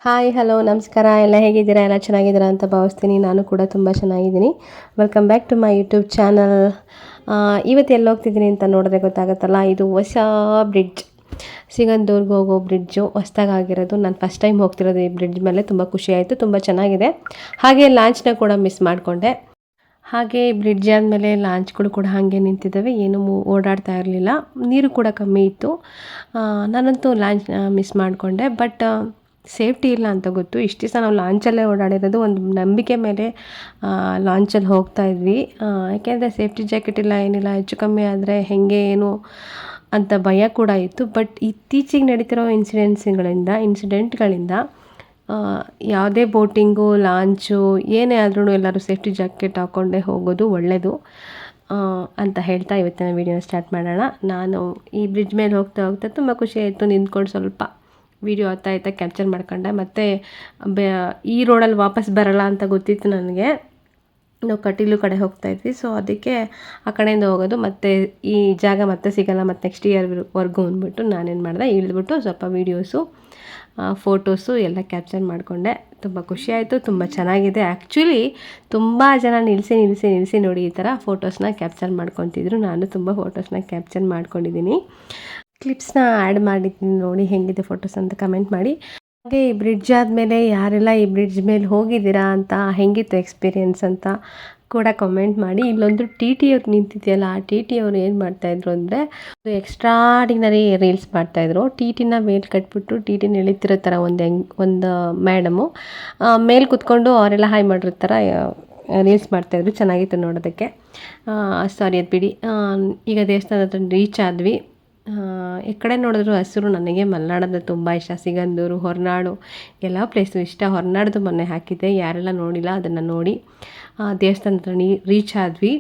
Hi hello ನಮಸ್ಕಾರ. ಎಲ್ಲ ಹೇಗಿದ್ದೀರಾ? ಎಲ್ಲ ಚೆನ್ನಾಗಿದ್ದೀರಾ ಅಂತ ಭಾವಿಸ್ತೀನಿ. ನಾನು ಕೂಡ ತುಂಬ ಚೆನ್ನಾಗಿದ್ದೀನಿ. Welcome back to my YouTube channel. ಇವತ್ತು ಎಲ್ಲಿ ಹೋಗ್ತಿದ್ದೀನಿ ಅಂತ ನೋಡಿದ್ರೆ ಗೊತ್ತಾಗುತ್ತಲ್ಲ, ಇದು ಹೊಸ ಬ್ರಿಡ್ಜ್, ಸಿಗಂದೂರ್ಗೆ ಹೋಗೋ ಬ್ರಿಡ್ಜು ಹೊಸ್ದಾಗಿರೋದು. ನಾನು ಫಸ್ಟ್ ಟೈಮ್ ಹೋಗ್ತಿರೋದು ಈ ಬ್ರಿಡ್ಜ್ ಮೇಲೆ. ತುಂಬ ಖುಷಿ ಆಯಿತು, ತುಂಬ ಚೆನ್ನಾಗಿದೆ. ಹಾಗೆ ಲಾಂಚ್ನ ಕೂಡ ಮಿಸ್ ಮಾಡಿಕೊಂಡೆ. ಹಾಗೆ ಬ್ರಿಡ್ಜ್ ಆದಮೇಲೆ ಲಾಂಚ್ಗಳು ಕೂಡ ಹಾಗೆ ನಿಂತಿದ್ದಾವೆ, ಏನೂ ಓಡಾಡ್ತಾ ಇರಲಿಲ್ಲ. ನೀರು ಕೂಡ ಕಮ್ಮಿ ಇತ್ತು. ನಾನಂತೂ ಲಾಂಚ್ನ ಮಿಸ್ ಮಾಡಿಕೊಂಡೆ. ಬಟ್ ಸೇಫ್ಟಿ ಇಲ್ಲ ಅಂತ ಗೊತ್ತು. ಇಷ್ಟು ದಿವಸ ನಾವು ಲಾಂಚಲ್ಲೇ ಓಡಾಡಿರೋದು, ಒಂದು ನಂಬಿಕೆ ಮೇಲೆ ಲಾಂಚಲ್ಲಿ ಹೋಗ್ತಾ ಇದ್ವಿ. ಯಾಕೆಂದರೆ ಸೇಫ್ಟಿ ಜಾಕೆಟ್ ಇಲ್ಲ, ಏನಿಲ್ಲ, ಹೆಚ್ಚು ಕಮ್ಮಿ ಆದರೆ ಹೇಗೆ ಏನು ಅಂತ ಭಯ ಕೂಡ ಇತ್ತು. ಬಟ್ ಇತ್ತೀಚೆಗೆ ನಡೀತಿರೋ ಇನ್ಸಿಡೆಂಟ್ಗಳಿಂದ ಯಾವುದೇ ಬೋಟಿಂಗು, ಲಾಂಚು ಏನೇ ಆದ್ರೂ ಎಲ್ಲರೂ ಸೇಫ್ಟಿ ಜಾಕೆಟ್ ಹಾಕ್ಕೊಂಡೇ ಹೋಗೋದು ಒಳ್ಳೆಯದು ಅಂತ ಹೇಳ್ತಾ ಇವತ್ತಿನ ವೀಡಿಯೋನ ಸ್ಟಾರ್ಟ್ ಮಾಡೋಣ. ನಾನು ಈ ಬ್ರಿಡ್ಜ್ ಮೇಲೆ ಹೋಗ್ತಾ ತುಂಬ ಖುಷಿ ಆಯಿತು. ನಿಂತ್ಕೊಂಡು ಸ್ವಲ್ಪ ವೀಡಿಯೋ ಆಯ್ತಾ ಕ್ಯಾಪ್ಚರ್ ಮಾಡ್ಕೊಂಡೆ. ಮತ್ತು ಈ ರೋಡಲ್ಲಿ ವಾಪಸ್ ಬರೋಲ್ಲ ಅಂತ ಗೊತ್ತಿತ್ತು ನನಗೆ. ನಾವು ಕಟೀಲು ಕಡೆ ಹೋಗ್ತಾಯಿದ್ವಿ, ಸೊ ಅದಕ್ಕೆ ಆ ಕಡೆಯಿಂದ ಹೋಗೋದು, ಮತ್ತು ಈ ಜಾಗ ಮತ್ತೆ ಸಿಗೋಲ್ಲ, ಮತ್ತು ನೆಕ್ಸ್ಟ್ ಇಯರ್ವರೆಗೂ ಅಂದ್ಬಿಟ್ಟು ನಾನೇನು ಮಾಡಿದೆ, ಇಳಿದ್ಬಿಟ್ಟು ಸ್ವಲ್ಪ ವೀಡಿಯೋಸು, ಫೋಟೋಸು ಎಲ್ಲ ಕ್ಯಾಪ್ಚರ್ ಮಾಡಿಕೊಂಡೆ. ತುಂಬ ಖುಷಿ ಆಯಿತು, ತುಂಬ ಚೆನ್ನಾಗಿದೆ. ಆ್ಯಕ್ಚುಲಿ ತುಂಬ ಜನ ನಿಲ್ಲಿಸಿ ನೋಡಿ ಈ ಥರ ಫೋಟೋಸ್ನ ಕ್ಯಾಪ್ಚರ್ ಮಾಡ್ಕೊತಿದ್ರು. ನಾನು ತುಂಬ ಫೋಟೋಸ್ನ ಕ್ಯಾಪ್ಚರ್ ಮಾಡ್ಕೊಂಡಿದ್ದೀನಿ. ಕ್ಲಿಪ್ಸ್ನ ಆ್ಯಡ್ ಮಾಡಿದ್ದೀನಿ, ನೋಡಿ ಹೇಗಿದೆ ಫೋಟೋಸ್ ಅಂತ ಕಮೆಂಟ್ ಮಾಡಿ. ಹಾಗೆ ಈ ಬ್ರಿಡ್ಜ್ ಆದಮೇಲೆ ಯಾರೆಲ್ಲ ಈ ಬ್ರಿಡ್ಜ್ ಮೇಲೆ ಹೋಗಿದ್ದೀರಾ ಅಂತ, ಹೆಂಗಿತ್ತು ಎಕ್ಸ್ಪೀರಿಯೆನ್ಸ್ ಅಂತ ಕೂಡ ಕಮೆಂಟ್ ಮಾಡಿ. ಇಲ್ಲೊಂದು ಟಿ ಅವ್ರು ನಿಂತಿದೆಯಲ್ಲ, ಆ ಟಿ ಅವರು ಏನು ಮಾಡ್ತಾಯಿದ್ರು ಅಂದರೆ ಎಕ್ಸ್ಟ್ರಾಡಿನರಿ ರೀಲ್ಸ್ ಮಾಡ್ತಾಯಿದ್ರು. ಟಿನ ಮೇಲೆ ಕಟ್ಬಿಟ್ಟು ಟಿನ ಎಳಿತಿರೋ ಥರ ಒಂದು ಮೇಡಮು ಮೇಲೆ ಕೂತ್ಕೊಂಡು ಅವರೆಲ್ಲ ಹಾಯ್ ಮಾಡಿರೋ ಥರ ರೀಲ್ಸ್ ಮಾಡ್ತಾಯಿದ್ರು. ಚೆನ್ನಾಗಿತ್ತು ನೋಡೋದಕ್ಕೆ. ಸಾರಿ ಅದು ಬಿಡಿ. ಈಗ ದೇವಸ್ಥಾನದ ಹತ್ರ ರೀಚ್ ಆದ್ವಿ. ಈ ಕಡೆ ನೋಡಿದ್ರು ಹಸಿರು. ನನಗೆ ಮಲೆನಾಡಂದ್ರೆ ತುಂಬ ಇಷ್ಟ. ಸಿಗಂದೂರು, ಹೊರನಾಡು ಎಲ್ಲ ಪ್ಲೇಸು ಇಷ್ಟ. ಹೊರನಾಡ್ದು ಮೊನ್ನೆ ಹಾಕಿದ್ದೆ, ಯಾರೆಲ್ಲ ನೋಡಿಲ್ಲ ಅದನ್ನು ನೋಡಿ. ದೇವಸ್ಥಾನದ ಹತ್ರ ರೀಚ್ ಆದ್ವಿ.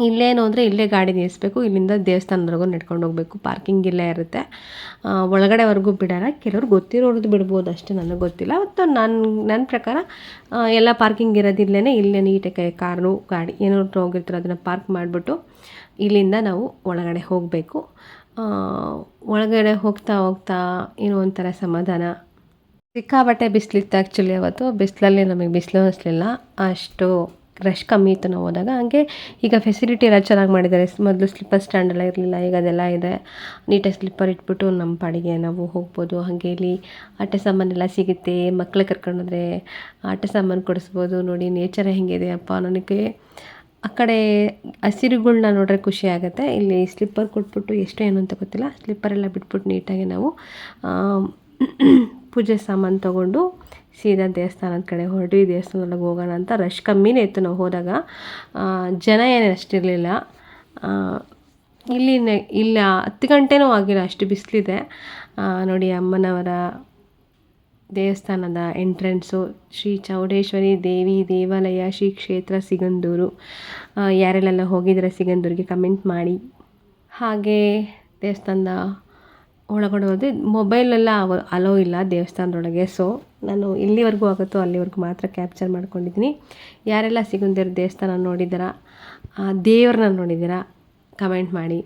ಇಲ್ಲೇನು ಅಂದರೆ ಇಲ್ಲೇ ಗಾಡಿ ನಿಲ್ಲಿಸ್ಬೇಕು, ಇಲ್ಲಿಂದ ದೇವಸ್ಥಾನದವರೆಗೂ ನಡ್ಕೊಂಡು ಹೋಗಬೇಕು. ಪಾರ್ಕಿಂಗ್ ಇಲ್ಲೇ ಇರುತ್ತೆ, ಒಳಗಡೆವರೆಗೂ ಬಿಡೋಲ್ಲ. ಕೆಲವ್ರು ಗೊತ್ತಿರೋದು ಬಿಡ್ಬೋದು, ಅಷ್ಟೇ, ನನಗೆ ಗೊತ್ತಿಲ್ಲ. ಮತ್ತು ನನ್ನ ಪ್ರಕಾರ ಎಲ್ಲ ಪಾರ್ಕಿಂಗ್ ಇರೋದಿಲ್ಲೇ. ಇಲ್ಲೇ ನೀಟಾಗಿ ಕಾರು, ಗಾಡಿ ಏನೋ ಹೋಗಿರ್ತಾರೆ ಅದನ್ನು ಪಾರ್ಕ್ ಮಾಡಿಬಿಟ್ಟು ಇಲ್ಲಿಂದ ನಾವು ಒಳಗಡೆ ಹೋಗಬೇಕು. ಒಳಗಡೆ ಹೋಗ್ತಾ ಏನೋ ಒಂಥರ ಸಮಾಧಾನ. ಸಿಕ್ಕಾಬಟ್ಟೆ ಬಿಸಿಲಿತ್ತು ಆ್ಯಕ್ಚುಲಿ. ಅವತ್ತು ಬಿಸಿಲಲ್ಲಿ ನಮಗೆ ಬಿಸಿಲು ಅನ್ನಿಸ್ಲಿಲ್ಲ, ಅಷ್ಟು ರಶ್ ಕಮ್ಮಿ ಇತ್ತು ನಾವು ಹೋದಾಗ. ಹಾಗೆ ಈಗ ಫೆಸಿಲಿಟಿ ಎಲ್ಲ ಚೆನ್ನಾಗಿ ಮಾಡಿದ್ದಾರೆ. ಮೊದಲು ಸ್ಲಿಪ್ಪರ್ ಸ್ಟ್ಯಾಂಡ್ ಎಲ್ಲ ಇರಲಿಲ್ಲ, ಈಗ ಅದೆಲ್ಲ ಇದೆ. ನೀಟಾಗಿ ಸ್ಲಿಪ್ಪರ್ ಇಟ್ಬಿಟ್ಟು ನಮ್ಮ ಪಾಡಿಗೆ ನಾವು ಹೋಗ್ಬೋದು. ಹಾಗೆ ಇಲ್ಲಿ ಆಟ ಸಾಮಾನೆಲ್ಲ ಸಿಗುತ್ತೆ. ಮಕ್ಕಳು ಕರ್ಕೊಂಡೋದ್ರೆ ಆಟ ಸಾಮಾನು ಕೊಡಿಸ್ಬೋದು. ನೋಡಿ ನೇಚರ್ ಹೆಂಗಿದೆ ಅಪ್ಪ. ನನಗೆ ಆ ಕಡೆ ಹಸಿರುಗಳ್ನ ನೋಡ್ರೆ ಖುಷಿ ಆಗುತ್ತೆ. ಇಲ್ಲಿ ಸ್ಲಿಪ್ಪರ್ ಕೊಟ್ಬಿಟ್ಟು ಎಷ್ಟು ಏನು ಅಂತ ಗೊತ್ತಿಲ್ಲ, ಸ್ಲಿಪ್ಪರೆಲ್ಲ ಬಿಟ್ಬಿಟ್ಟು ನೀಟಾಗಿ ನಾವು ಪೂಜೆ ಸಾಮಾನು ತೊಗೊಂಡು ಸೀದಾ ದೇವಸ್ಥಾನದ ಕಡೆ ಹೊರಟ್ವಿ. ದೇವಸ್ಥಾನದೊಳಗೆ ಹೋಗೋಣ ಅಂತ. ರಶ್ ಕಮ್ಮಿನೇ ಇತ್ತು ನಾವು ಹೋದಾಗ, ಜನ ಏನು ಅಷ್ಟಿರಲಿಲ್ಲ. ಇಲ್ಲ 10 ಗಂಟೆನೂ ಆಗಿಲ್ಲ, ಅಷ್ಟು ಬಿಸಿಲಿದೆ. ನೋಡಿ ಅಮ್ಮನವರ ದೇವಸ್ಥಾನದ ಎಂಟ್ರೆನ್ಸು, ಶ್ರೀ ಚೌಡೇಶ್ವರಿ ದೇವಿ ದೇವಾಲಯ, ಶ್ರೀ ಕ್ಷೇತ್ರ ಸಿಗಂದೂರು. ಯಾರೆಲ್ಲ ಹೋಗಿದ್ರೆ ಸಿಗಂದೂರಿಗೆ ಕಮೆಂಟ್ ಮಾಡಿ. ಹಾಗೆ ದೇವಸ್ಥಾನದ ಒಳಗಡೆ ಹೋದರೆ ಮೊಬೈಲೆಲ್ಲ ಅಲೋ ಇಲ್ಲ ದೇವಸ್ಥಾನದೊಳಗೆ. ಸೊ ನಾನು ಎಲ್ಲಿವರೆಗೂ ಆಗುತ್ತೋ ಅಲ್ಲಿವರೆಗೂ ಮಾತ್ರ ಕ್ಯಾಪ್ಚರ್ ಮಾಡ್ಕೊಂಡಿದ್ದೀನಿ. ಯಾರೆಲ್ಲ ಸಿಗಂದೂರು ದೇವಸ್ಥಾನ ನೋಡಿದ್ದೀರಾ, ದೇವ್ರನ್ನ ನೋಡಿದ್ದೀರಾ, ಕಮೆಂಟ್ ಮಾಡಿ.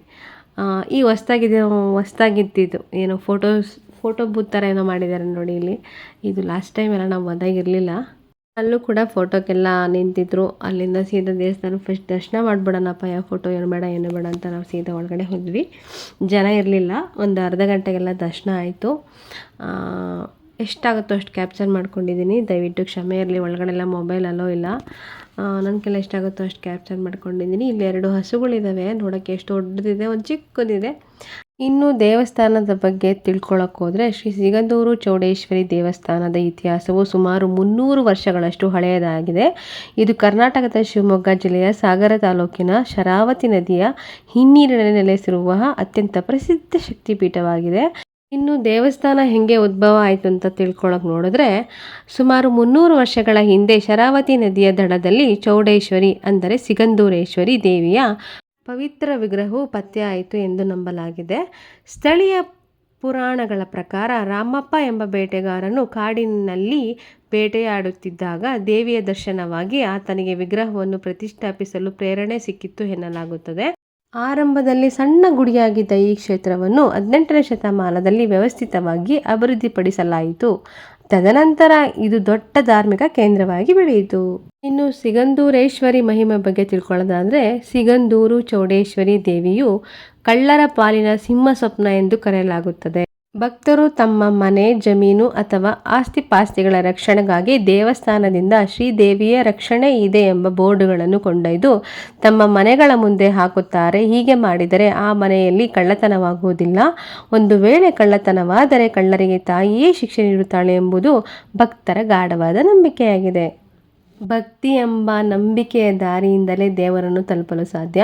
ಈ ಹೊಸ್ದಾಗಿದ್ದಿದ್ದು ಏನೋ ಫೋಟೋ ಬೂತ್ ಥರ ಏನೋ ಮಾಡಿದ್ದಾರೆ ನೋಡಿ ಇಲ್ಲಿ. ಇದು ಲಾಸ್ಟ್ ಟೈಮ್ ಎಲ್ಲ ನಾವು ಬಂದಾಗಿರಲಿಲ್ಲ. ಅಲ್ಲೂ ಕೂಡ ಫೋಟೋಕ್ಕೆಲ್ಲ ನಿಂತಿದ್ರು. ಅಲ್ಲಿಂದ ಸೀದಾ ದೇವಸ್ಥಾನ ಫಸ್ಟ್ ದರ್ಶನ ಮಾಡಿಬಿಡೋಣಪ್ಪ, ಯಾವ ಫೋಟೋ ಏನು ಬೇಡ ಅಂತ ನಾವು ಸೀದಾ ಒಳಗಡೆ ಹೋದ್ವಿ. ಜನ ಇರಲಿಲ್ಲ. ಒಂದು ಅರ್ಧ ಗಂಟೆಗೆಲ್ಲ ದರ್ಶನ ಆಯಿತು. ಎಷ್ಟಾಗುತ್ತೋ ಅಷ್ಟು ಕ್ಯಾಪ್ಚರ್ ಮಾಡ್ಕೊಂಡಿದ್ದೀನಿ, ದಯವಿಟ್ಟು ಕ್ಷಮೆ ಇರಲಿ. ಒಳಗಡೆಲ್ಲ ಮೊಬೈಲ್ ಅಲೋ ಇಲ್ಲ. ನನಗೆಲ್ಲ ಎಷ್ಟಾಗುತ್ತೋ ಅಷ್ಟು ಕ್ಯಾಪ್ಚರ್ ಮಾಡ್ಕೊಂಡಿದ್ದೀನಿ. ಇಲ್ಲಿ 2 ಹಸುಗಳಿದ್ದಾವೆ, ನೋಡೋಕ್ಕೆ ಎಷ್ಟು ದೊಡ್ಡದಿದೆ, ಒಂದು ಚಿಕ್ಕದಿದೆ. ಇನ್ನು ದೇವಸ್ಥಾನದ ಬಗ್ಗೆ ತಿಳ್ಕೊಳ್ಳೋಕೆ ಹೋದರೆ, ಶ್ರೀ ಸಿಗಂದೂರು ಚೌಡೇಶ್ವರಿ ದೇವಸ್ಥಾನದ ಇತಿಹಾಸವು ಸುಮಾರು 300 ವರ್ಷಗಳಷ್ಟು ಹಳೆಯದಾಗಿದೆ. ಇದು ಕರ್ನಾಟಕದ ಶಿವಮೊಗ್ಗ ಜಿಲ್ಲೆಯ ಸಾಗರ ತಾಲೂಕಿನ ಶರಾವತಿ ನದಿಯ ಹಿನ್ನೀರಿನಲ್ಲಿ ನೆಲೆಸಿರುವ ಅತ್ಯಂತ ಪ್ರಸಿದ್ಧ ಶಕ್ತಿಪೀಠವಾಗಿದೆ. ಇನ್ನು ದೇವಸ್ಥಾನ ಹೆಂಗೆ ಉದ್ಭವ ಆಯಿತು ಅಂತ ತಿಳ್ಕೊಳ್ಳೋಕೆ ನೋಡಿದ್ರೆ, ಸುಮಾರು 300 ವರ್ಷಗಳ ಹಿಂದೆ ಶರಾವತಿ ನದಿಯ ದಡದಲ್ಲಿ ಚೌಡೇಶ್ವರಿ ಅಂದರೆ ಸಿಗಂದೂರೇಶ್ವರಿ ದೇವಿಯ ಪವಿತ್ರ ವಿಗ್ರಹವು ಪತ್ತೆಯಾಯಿತು ಎಂದು ನಂಬಲಾಗಿದೆ. ಸ್ಥಳೀಯ ಪುರಾಣಗಳ ಪ್ರಕಾರ ರಾಮಪ್ಪ ಎಂಬ ಬೇಟೆಗಾರನು ಕಾಡಿನಲ್ಲಿ ಬೇಟೆಯಾಡುತ್ತಿದ್ದಾಗ ದೇವಿಯ ದರ್ಶನವಾಗಿ ಆತನಿಗೆ ವಿಗ್ರಹವನ್ನು ಪ್ರತಿಷ್ಠಾಪಿಸಲು ಪ್ರೇರಣೆ ಸಿಕ್ಕಿತ್ತು ಎನ್ನಲಾಗುತ್ತದೆ. ಆರಂಭದಲ್ಲಿ ಸಣ್ಣ ಗುಡಿಯಾಗಿದ್ದ ಈ ಕ್ಷೇತ್ರವನ್ನು 18ನೇ ಶತಮಾನದಲ್ಲಿ ವ್ಯವಸ್ಥಿತವಾಗಿ ಅಭಿವೃದ್ಧಿಪಡಿಸಲಾಯಿತು. ತದನಂತರ ಇದು ದೊಡ್ಡ ಧಾರ್ಮಿಕ ಕೇಂದ್ರವಾಗಿ ಬೆಳೆಯಿತು. ಇನ್ನು ಸಿಗಂದೂರೇಶ್ವರಿ ಮಹಿಮೆ ಬಗ್ಗೆ ತಿಳ್ಕೊಳ್ಳೋದಾದರೆ, ಸಿಗಂದೂರು ಚೌಡೇಶ್ವರಿ ದೇವಿಯು ಕಳ್ಳರ ಪಾಲಿನ ಸಿಂಹ ಸ್ವಪ್ನ ಎಂದು ಕರೆಯಲಾಗುತ್ತದೆ. ಭಕ್ತರು ತಮ್ಮ ಮನೆ, ಜಮೀನು ಅಥವಾ ಆಸ್ತಿಪಾಸ್ತಿಗಳ ರಕ್ಷಣೆಗಾಗಿ ದೇವಸ್ಥಾನದಿಂದ ಶ್ರೀದೇವಿಯ ರಕ್ಷಣೆ ಇದೆ ಎಂಬ ಬೋರ್ಡುಗಳನ್ನು ಕೊಂಡೊಯ್ದು ತಮ್ಮ ಮನೆಗಳ ಮುಂದೆ ಹಾಕುತ್ತಾರೆ. ಹೀಗೆ ಮಾಡಿದರೆ ಆ ಮನೆಯಲ್ಲಿ ಕಳ್ಳತನವಾಗುವುದಿಲ್ಲ. ಒಂದು ವೇಳೆ ಕಳ್ಳತನವಾದರೆ ಕಳ್ಳರಿಗೆ ತಾಯಿಯೇ ಶಿಕ್ಷೆ ನೀಡುತ್ತಾಳೆ ಎಂಬುದು ಭಕ್ತರ ಗಾಢವಾದ ನಂಬಿಕೆಯಾಗಿದೆ. ಭಕ್ತಿ ಎಂಬ ನಂಬಿಕೆಯ ದಾರಿಯಿಂದಲೇ ದೇವರನ್ನು ತಲುಪಲು ಸಾಧ್ಯ.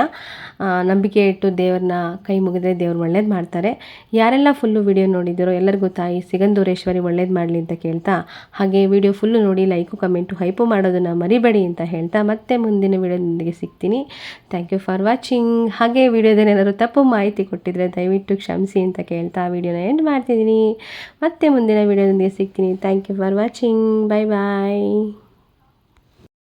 ನಂಬಿಕೆ ಇಟ್ಟು ದೇವ್ರನ್ನ ಕೈ ಮುಗಿದ್ರೆ ದೇವ್ರು ಒಳ್ಳೇದು ಮಾಡ್ತಾರೆ. ಯಾರೆಲ್ಲ ಫುಲ್ಲು ವಿಡಿಯೋ ನೋಡಿದ್ದೀರೋ ಎಲ್ಲರಿಗೂ ತಾಯಿ ಸಿಗಂದೂರೇಶ್ವರಿ ಒಳ್ಳೇದು ಮಾಡಲಿ ಅಂತ ಕೇಳ್ತಾ, ಹಾಗೆ ವಿಡಿಯೋ ಫುಲ್ಲು ನೋಡಿ ಲೈಕು ಕಮೆಂಟು ಹೈಪು ಮಾಡೋದನ್ನು ಮರಿಬೇಡಿ ಅಂತ ಹೇಳ್ತಾ ಮತ್ತೆ ಮುಂದಿನ ವಿಡಿಯೋದೊಂದಿಗೆ ಸಿಗ್ತೀನಿ. Thank you for watching. ಹಾಗೆ ವಿಡಿಯೋದಲ್ಲಿ ಏನಾದರೂ ತಪ್ಪು ಮಾಹಿತಿ ಕೊಟ್ಟಿದ್ರೆ ದಯವಿಟ್ಟು ಕ್ಷಮಿಸಿ ಅಂತ ಕೇಳ್ತಾ ವಿಡಿಯೋನ ಎಂಡ್ ಮಾಡ್ತಿದ್ದೀನಿ. ಮತ್ತೆ ಮುಂದಿನ ವಿಡಿಯೋದೊಂದಿಗೆ ಸಿಗ್ತೀನಿ. Thank you for watching. Bye bye.